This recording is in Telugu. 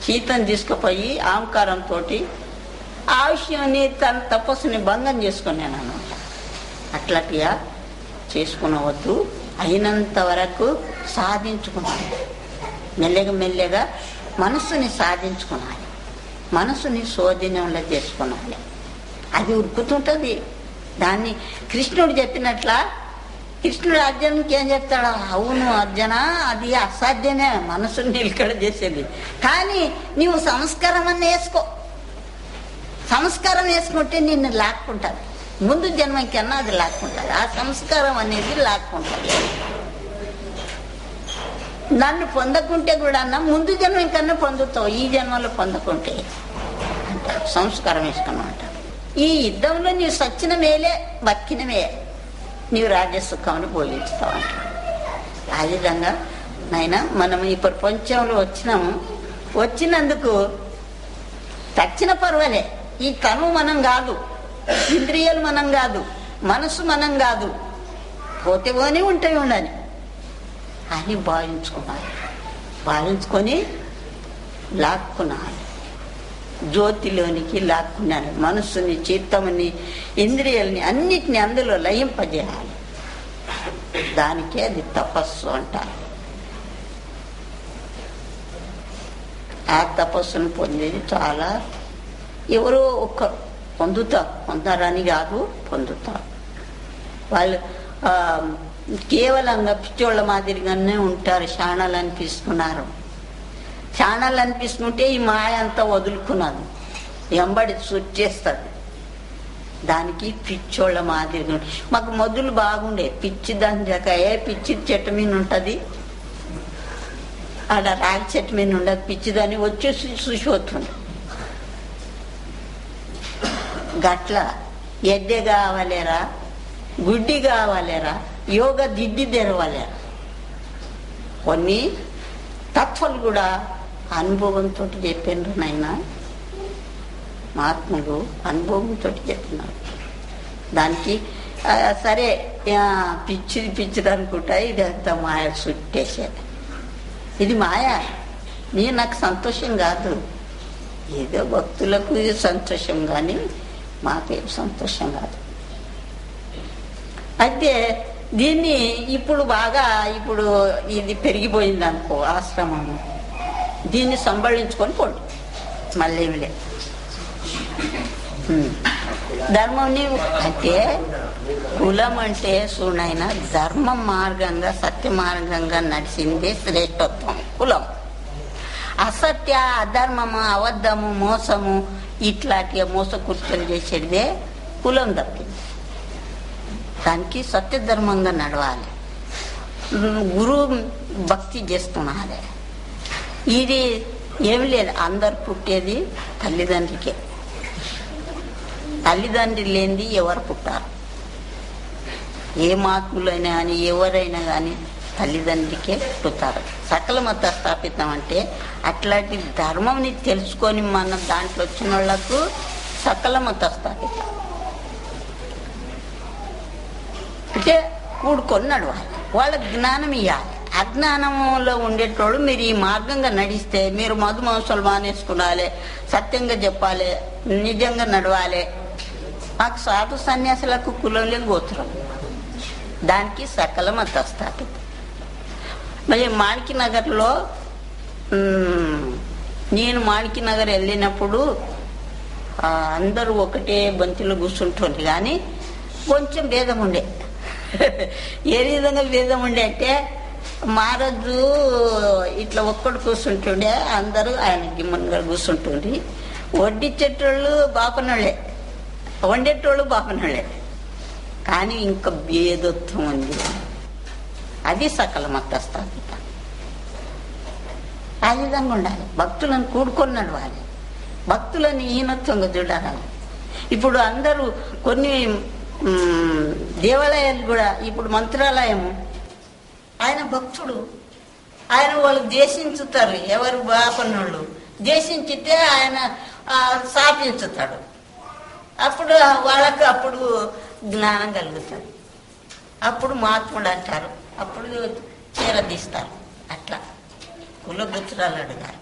సీతను తీసుకుపోయి అహంకారంతో ఆ విషయాన్ని తన తపస్సుని భంగం చేసుకున్నాను అనమాట. అట్లాంటిగా చేసుకునవద్దు. అయినంత వరకు సాధించుకున్నాను. మెల్లగా మెల్లగా మనస్సుని సాధించుకున్నాను. మనస్సుని శోధనంలో చేసుకున్నాను. అది ఉరుకుతుంటుంది. దాన్ని కృష్ణుడు చెప్పినట్ల కృష్ణుడు అర్జునుడికి ఏం చెప్తాడు? అవును అర్జున, అది అసాధ్యమే మనసుని నిలకడ చేసేది. కానీ నీవు సంస్కారం అన్నీ వేసుకో. సంస్కారం వేసుకుంటే నిన్ను లాక్కుంటుంది. ముందు జన్మ కన్నా అది లాక్కుంటుంది. ఆ సంస్కారం అనేది లాక్కుంటుంది. నన్ను పొందకుంటే కూడా ముందు జన్మ కన్నా పొందుతావు, ఈ జన్మలో పొందకుంటే అంటారు. సంస్కారం వేసుకున్నావు అంటారు. ఈ యుద్ధంలో నీవు సచ్చిన మేలే, బతికినమే నీవు రాజ్యసుఖాన్ని భోగించుతావు అంటారు. ఆ విధంగా నాయన మనం ఈ ప్రపంచంలో వచ్చినందుకు చచ్చిన పర్వాలే. ఈ తను మనం కాదు, ఇంద్రియాలు మనం కాదు, మనసు మనం కాదు. పోతే పోని ఉంటే ఉండని అని భావించుకున్నాను. భావించుకొని లాక్కున్నాను, జ్యోతిలోనికి లాక్కున్నాను. మనస్సుని, చిత్తముని, ఇంద్రియాలని అన్నిటిని అందులో లయింపజేయాలి. దానికే అది తపస్సు అంటారు. ఆ తపస్సును పొందేది చాలా ఎవరో ఒక్కరు పొందారని కాదు, పొందుతారు. వాళ్ళు కేవలంగా పిచ్చోళ్ళ మాదిరిగానే ఉంటారు. శాణాలు అనిపిస్తున్నారు. శాణాలు అనిపిస్తుంటే ఈ మాయ అంతా వదులుకున్నది, ఎంబడి సుచ్చేస్తుంది. దానికి పిచ్చోళ్ళ మాదిరిగా మాకు మొదలు బాగుండే. పిచ్చి దాని పిచ్చి చెట్టు మీద ఉంటుంది, ఆడ రాగి చెట్టు మీద ఉండదు. పిచ్చిదాన్ని వచ్చేసి చూసి వస్తుంది. గట్ల ఎడ్డె కావాలేరా, గుడ్డి కావాలేరా, యోగ దిడ్డి తెరవాలేరా. కొన్ని తత్వాలు కూడా అనుభవంతో చెప్పినారు నాయన. మహాత్ములు అనుభవంతో చెప్పినారు. దానికి సరే పిచ్చిది అనుకుంటా. ఇది అంత మాయ చుట్టేసేది. ఇది మాయ. నాకు సంతోషం కాదు. ఏదో భక్తులకు సంతోషం, కానీ మాకేం సంతోషం కాదు. అయితే దీన్ని ఇప్పుడు ఇది పెరిగిపోయింది అనుకో ఆశ్రమము. దీన్ని సంభాళించుకొని పోండి, మళ్ళీ ఏమి లేదు. ధర్మం అంటే కులం అంటే చూడైనా ధర్మ మార్గంగా, సత్య మార్గంగా నడిచిందే శ్రేష్టత్వం కులం. అసత్య, అధర్మము, అబద్ధము, మోసము ఇట్లాంటి మోసకృత్యాలు చేసేదే కులం తప్పింది. దానికి సత్యధర్మంగా నడవాలి. గురువు భక్తి చేస్తున్నారు. ఇది ఏమి లేదు. అందరు పుట్టేది తల్లిదండ్రికే. తల్లిదండ్రి లేనిది ఎవరు పుట్టారు? ఏ మహాత్ములైనా కానీ ఎవరైనా కానీ తల్లిదండ్రికే పుట్టారు. సకల మత స్థాపితం అంటే అట్లాంటి ధర్మంని తెలుసుకొని మన దాంట్లో వచ్చిన వాళ్లకు సకల మత స్థాపితం అంటే కూడుకొని నడవాలి. వాళ్ళకి జ్ఞానం ఇవ్వాలి. అజ్ఞానంలో ఉండేటోళ్ళు మీరు ఈ మార్గంగా నడిస్తే మీరు మధు మాంసాలు మానేసుకునాలి, సత్యంగా చెప్పాలి, నిజంగా నడవాలి. మాకు సాధు సన్యాసులకు కులం లేదు, గోత్రం. దానికి సకల మత స్థాపితం. మరి మాణిక్యనగర్లో నేను మాణిక్యనగర్ వెళ్ళినప్పుడు అందరూ ఒకటే బంతిలో కూర్చుంటుంది, కానీ కొంచెం భేదం ఉండే. ఏ విధంగా భేదం ఉండే అంటే మహారాజు ఇట్లా ఒక్కడు కూర్చుంటుండే, అందరూ ఆయన గిమ్మన్గా కూర్చుంటుండ్రి. వడ్డిచ్చేటోళ్ళు బాపనోళ్ళే, వండేటోళ్ళు బాపనోళ్ళే, కానీ ఇంకా భేదత్వం ఉంది. అది సకల మత స్థాపిత. ఆ విధంగా ఉండాలి. భక్తులను కూడుకొని నడవాలి. భక్తులని హీనత్వంగా చూడాలి. ఇప్పుడు అందరూ కొన్ని దేవాలయాలు కూడా, ఇప్పుడు మంత్రాలయము ఆయన భక్తుడు, ఆయన వాళ్ళు దేశించుతారు. ఎవరు బాపన్నోళ్ళు దేశించితే ఆయన స్థాపించుతాడు. అప్పుడు వాళ్ళకు అప్పుడు జ్ఞానం కలుగుతుంది. అప్పుడు మహాత్ముడు అంటారు. అప్పుడు చీర తీస్తారు. అట్లా కుల గుత్రాలు అడిగారు.